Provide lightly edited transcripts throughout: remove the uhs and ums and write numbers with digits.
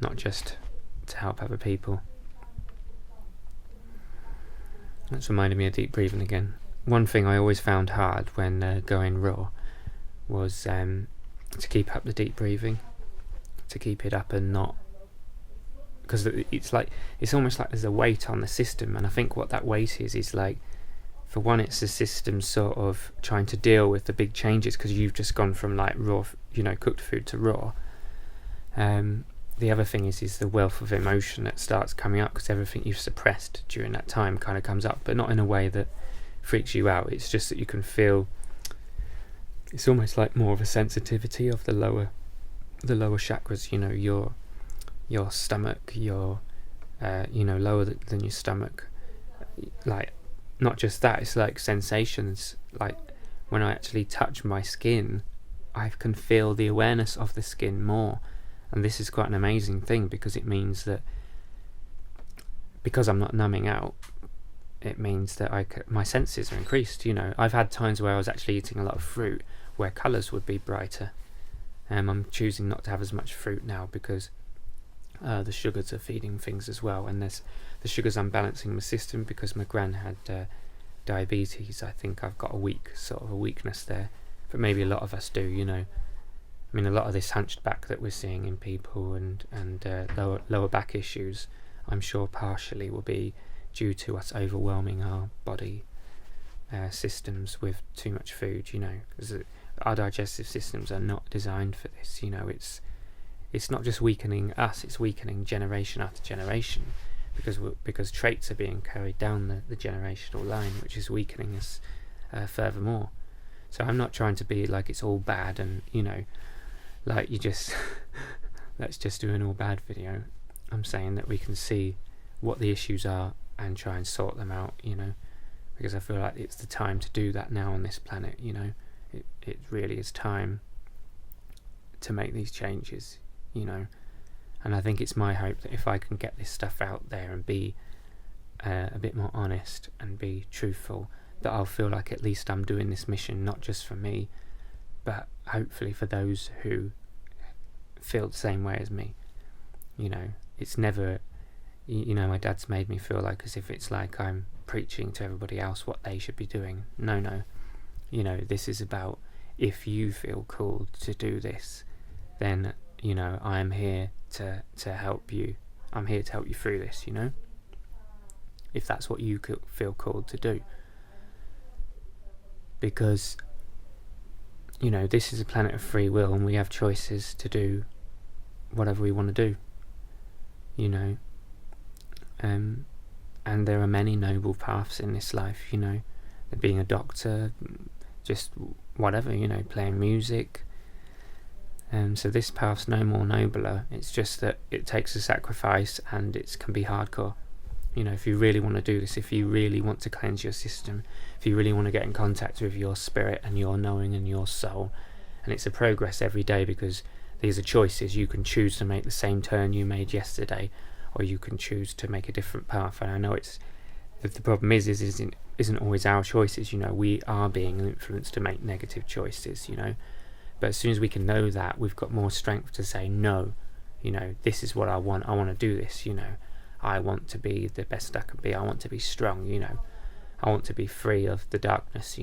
not just to help other people. That's reminded me of deep breathing again. One thing I always found hard when going raw was to keep up the deep breathing, to keep it up and not, because it's almost like there's a weight on the system, and I think what that weight is like, for one, it's the system sort of trying to deal with the big changes because you've just gone from like raw, cooked food to raw. The other thing is the wealth of emotion that starts coming up because everything you've suppressed during that time kind of comes up, but not in a way that freaks you out. It's just that you can feel, it's almost like more of a sensitivity of the lower chakras, your stomach, your lower than your stomach. Like, not just that, it's like sensations. Like when I actually touch my skin, I can feel the awareness of the skin more. And this is quite an amazing thing, because it means that because I'm not numbing out, it means that my senses are increased. I've had times where I was actually eating a lot of fruit where colours would be brighter. I'm choosing not to have as much fruit now because the sugars are feeding things as well, and there's the sugars unbalancing my system because my gran had diabetes. I think I've got a weakness there, but maybe a lot of us do. I mean, a lot of this hunched back that we're seeing in people and lower back issues, I'm sure partially will be due to us overwhelming our body systems with too much food, because our digestive systems are not designed for this. It's not just weakening us, it's weakening generation after generation, because traits are being carried down the generational line, which is weakening us furthermore. So I'm not trying to be like it's all bad and, like you just let's just do an all bad video. I'm saying that we can see what the issues are and try and sort them out, because I feel like it's the time to do that now on this planet. It really is time to make these changes, and I think it's my hope that if I can get this stuff out there and be a bit more honest and be truthful, that I'll feel like at least I'm doing this mission not just for me, but hopefully for those who feel the same way as me. It's never, my dad's made me feel like as if it's like I'm preaching to everybody else what they should be doing. No, this is about, if you feel called to do this, then I am here to help you. I'm here to help you through this, if that's what you feel called to do. Because this is a planet of free will, and we have choices to do whatever we want to do, and there are many noble paths in this life, being a doctor, just whatever, playing music. So this path's no more nobler. It's just that it takes a sacrifice, and it can be hardcore. If you really want to do this, if you really want to cleanse your system, if you really want to get in contact with your spirit and your knowing and your soul, and it's a progress every day, because these are choices. You can choose to make the same turn you made yesterday, or you can choose to make a different path. And I know the problem isn't always our choices. We are being influenced to make negative choices. But as soon as we can know that, we've got more strength to say no. This is what I want. I want to do this. I want to be the best I can be. I want to be strong, I want to be free of the darkness,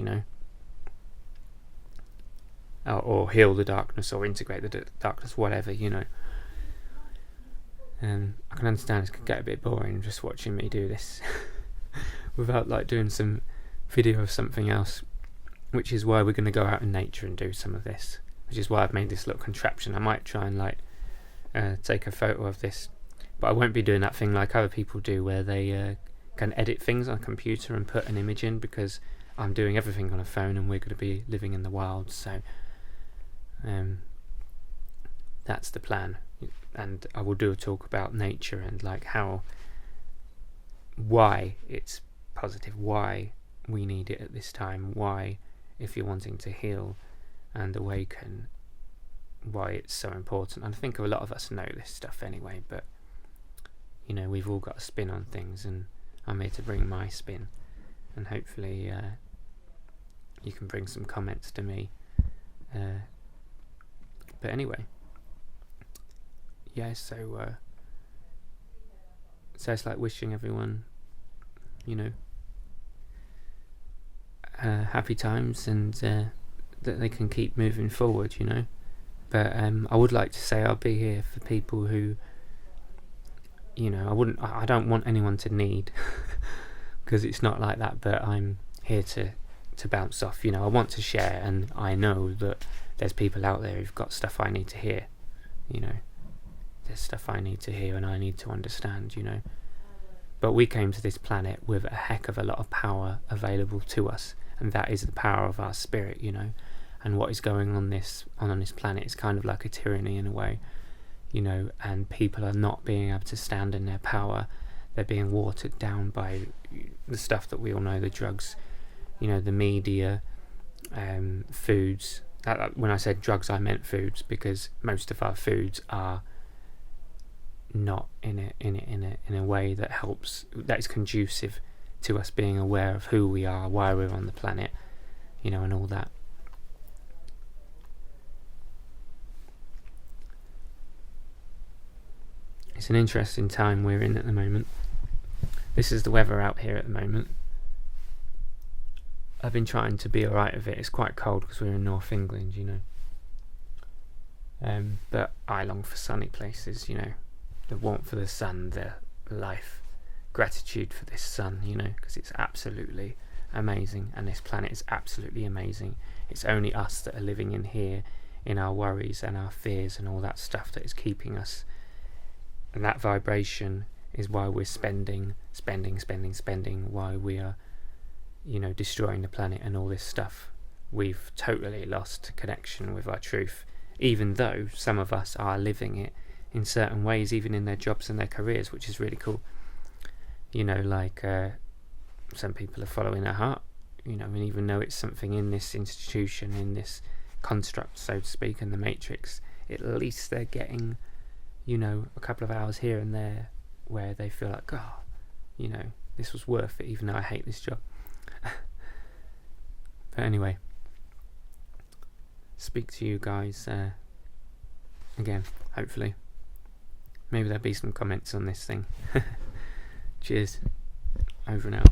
or heal the darkness, or integrate the darkness, whatever, And I can understand it can get a bit boring just watching me do this without like doing some video of something else, which is why we're going to go out in nature and do some of this, which is why I've made this little contraption. I might try and take a photo of this, but I won't be doing that thing like other people do where they can edit things on a computer and put an image in, because I'm doing everything on a phone and we're going to be living in the wild. So that's the plan. And I will do a talk about nature and like why it's positive, why we need it at this time, why, if you're wanting to heal and awaken, why it's so important. And I think a lot of us know this stuff anyway, but we've all got a spin on things, and I'm here to bring my spin, and hopefully you can bring some comments to me. But anyway, yeah, so So it's like wishing everyone, happy times, and that they can keep moving forward, But I would like to say I'll be here for people who, I don't want anyone to need, because it's not like that, but I'm here to bounce off, I want to share, and I know that there's people out there who've got stuff I need to hear, there's stuff I need to hear and I need to understand, But we came to this planet with a heck of a lot of power available to us, and that is the power of our spirit, And what is going on this planet is kind of like a tyranny in a way, and people are not being able to stand in their power. They're being watered down by the stuff that we all know, the drugs, the media, foods. When I said drugs, I meant foods, because most of our foods are not in a way that helps, that is conducive to us being aware of who we are, why we're on the planet, and all that. It's an interesting time we're in at the moment. This is the weather out here at the moment. I've been trying to be alright with it. It's quite cold because we're in North England, But I long for sunny places, The warmth of the sun, the life, gratitude for this sun, because it's absolutely amazing, and this planet is absolutely amazing. It's only us that are living in here, in our worries and our fears and all that stuff, that is keeping us. And that vibration is why we're spending, why we are, destroying the planet and all this stuff. We've totally lost connection with our truth, even though some of us are living it in certain ways, even in their jobs and their careers, which is really cool. Some people are following their heart, and even though it's something in this institution, in this construct, so to speak, in the matrix, at least they're getting, a couple of hours here and there where they feel like, this was worth it, even though I hate this job. But anyway, speak to you guys again, hopefully. Maybe there'll be some comments on this thing. Cheers. Over and out.